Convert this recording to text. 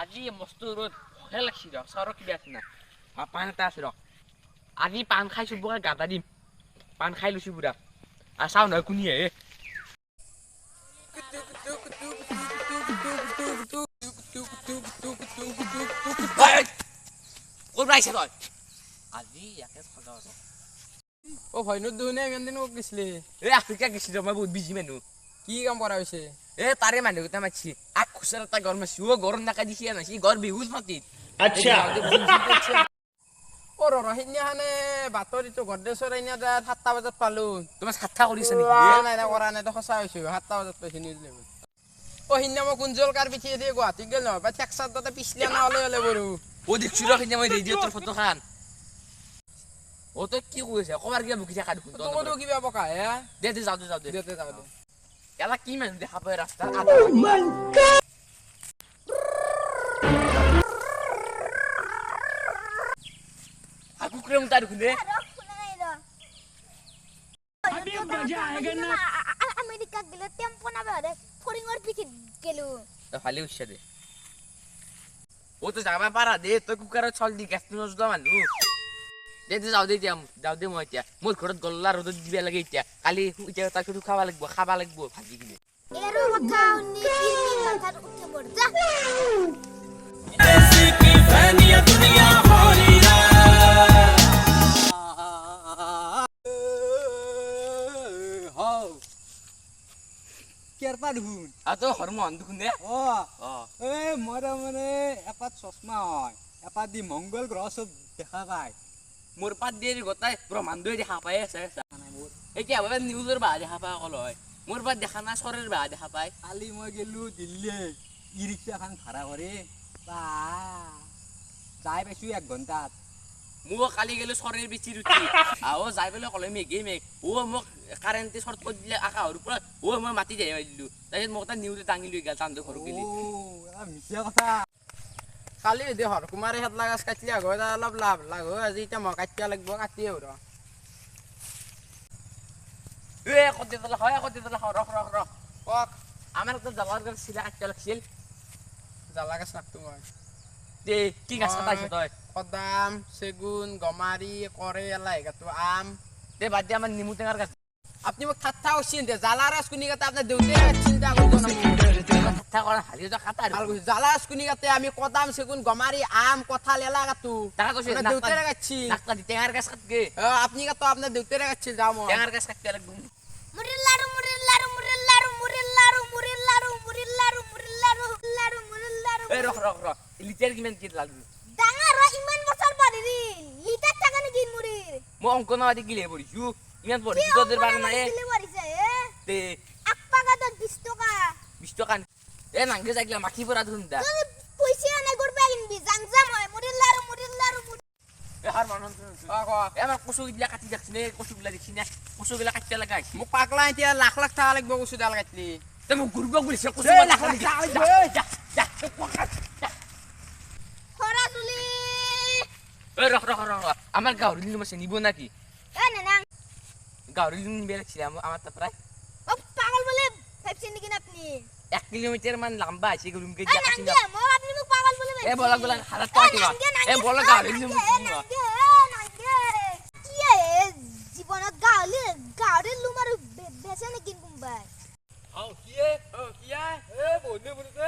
আজি মস্ত ৰ'দ ভয় লাগছি ৰ চৰ কিবা আছে না পাণ এটা আছে ৰ আজি পাণ খাই চবকে গাটা দিম পাণ খাই লৈছো পুৰা আৰু চাওঁ নহয় কোনি আহে ক'ত আহিছে তই আজি ইয়াকে সজাও ও ভইনো দুনে ইমান দিন ক'ত গৈছিলি এই আফ্ৰিকা গৈছিলো মই বহুত বিজি মানুহ কি কাম কৰা হৈছে এ তাৰে মানুহকেইটা মাতিছি আগ খুচৰ এটা ঘৰ মাতিছি ঘৰ নাকা দিছি নাছি ঘৰ বিহুজ মাতিত আচ্ছা ও সিদিনাখনে বাতৰিটো গদ্ৰেশ্বৰ আইনা 7টা বজাত পালো তোমাৰ ঠাট্টা কৰিছে নেকি নাই কৰা নাই সঁচা হৈছে 7টা বজাত পাইছে নিউজ লেভেল ও সিদিনা মই কুঞ্জল কাৰ পিঠি দিয়ে গুৱাহাটীত গেল নহয় টেক্সাৰ তাতে পিছলিয়া না ওলে বৰু ও দেখছো ৰ সিদিনা মই ৰেডিঅ'টোৰ ফটো খান ও তই কি কৈছে কবাৰ কিবা বুকি থাকা দেখোন তোমতো কিবা পকা হে দে যাওঁ দে যাওঁ দে এলা কি মানুহ দেখা পাই ৰাস্তাত আগু ক্ৰম তাৰ দেখোন দে আমেৰিকা গেলে টেম্পো না বেড়ে ফৰিংৰ পিঠিত গেলু ভালে উচ্ছা দে ও তো যাবা পাৰা দে তই কুকাৰত চল দি গেছ নজদা মানুহ দে যাওঁ দে মই এতিয়া মোৰ ঘৰত গল্লা ৰ'দত দিবা লাগে এতিয়া কালি এতিয়া তাকে খাবা লাগিব ভাজি কিনে এরো কথা উনি কিরমি মাথার উঠে পড় যা ऐसी की फैनिया दुनिया होरीरा হাও কেরপা দেখুন আৰু তই হৰমন দেখোন দে মই মানে এপাত চশমা হয় এপাত দি মংগল গ্ৰহ চব দেখা পায় মোৰ পাত দিয়ে গোটাই ব্ৰহ্মাণ্ডই দেখা পাই আছে এতিয়া ভাবে নিউজৰ বাহ দেখা পাই অকল হয় মোৰ পাত দেখা নাই চৰৰ বাহ দেখা পাই কালি মই গেলো দিল্লী ই ৰিক্সাখন ভাড়া কৰি যাই পাইছো 1 ঘণ্টাত মোক কালি গেলো চৰৰ বিচিৰ উঠি আও যাই পেলাই কলে মেঘে মেঘ মোক কাৰেণ্টে চৰ্ট কৰি দিলে আকাশৰ ওপৰত মই মাতি যাই দিলো তাৰপিছত মোক এটা নিউজে দাঙি লৈ গেল চান্দু ঘৰ গেলি মিছা কথা কালি দে হৰ কুমাৰে হেত লাগাছ কাটলি আগৰ অলপ লাভ লাগ আজি এতিয়া মই কাটিয়া লাগিব কাটিয়ে ৰ কত দিলা হয় ৰখ কক আমাৰ তো জালাৰ গাছ চিলা কাটিয়া লাগছিল জ্বালা গাছ নাকটো মই দে কি গাছ কাটাইছ তই কদাম চেগুন গমাৰি কৰে এলাই গাটো আম দে বাদ দে আমাৰ নিমু টেঙাৰ গাছ আপনি মোক ঠাট্টা কৰছেন যে জালাৰাস কুনি কাতে আপনাৰ দেউতে চিন্তা কৰতো না ঠাট্টা কৰা হালি তো কাটা আর জালারাস কুনি কাতে আমি কদাম সেগুন গমারি আম কঁঠাল এলা কাটু টাকা কৈছে দেউতে গাচ্ছি নাকটা দি টেঙাৰ গাছ কাটগে আপনি কাতো আপনাৰ দেউতে গাচ্ছি যাও টেঙাৰ গাছ কাটতে লাগব মুৰিল্লাৰু মুৰিল্লাৰু মুৰিল্লাৰু মুৰিল্লাৰু মুৰিল্লাৰু মুৰিল্লাৰু মুৰিল্লাৰু মুৰিল্লাৰু মুৰিল্লাৰু এই ৰখ লিটাৰ কিমান কি লাগব ডাঙৰ ইমান বছৰ পাৰি লিটাৰ টাকা নি দিন মুৰিৰ মই অংকনাবাদী গিলে পঢ়িছো ইমান পঢ়িছো তোদেৰ বাৰে নাই তে আকপাগা তো 20 টাকা 20 টাকা এ নাংগে যাইলা মাখি পৰা ধুন দা পয়সা নাই গৰবা কিনবি জাংজাম হয় মুৰিল্লাৰু মুৰিল্লাৰু এ হাৰ মানুহ এ আমাৰ কচু গিলা কাটি দেখছ নে কচু গিলা দেখছ না কচু গিলা কাটিয়া লাগাই মোক পাকলা এতিয়া লাখ লাখ টাকা লাগব কচু ডাল কাটলি তে মোক গুরবা গুলিছে কচু লাখ লাখ টাকা খরা তুলি এ ৰখ আমাৰ গাঁৱৰ লিম আছে নিব নাকি এ নানা গাঁৱৰ লিম নিবে লাগছিল আমাৰ তা প্ৰায় ও পাগল বলে ভাবছেন নাকি আপনি 1 কিলোমিটাৰ মান লম্বা আছে গৰুম কে এ দিয়া কাটি নাঙ্গে মই আপনি মোক পাগল বলে এ বলা হালত পাটিবা এ বলা গাঁৱৰ লিম নাঙ্গে কি জীবনত গাঁৱৰে লুম আৰু বেছে নেকি কোনবাই কি এ বন্ধু বন্ধু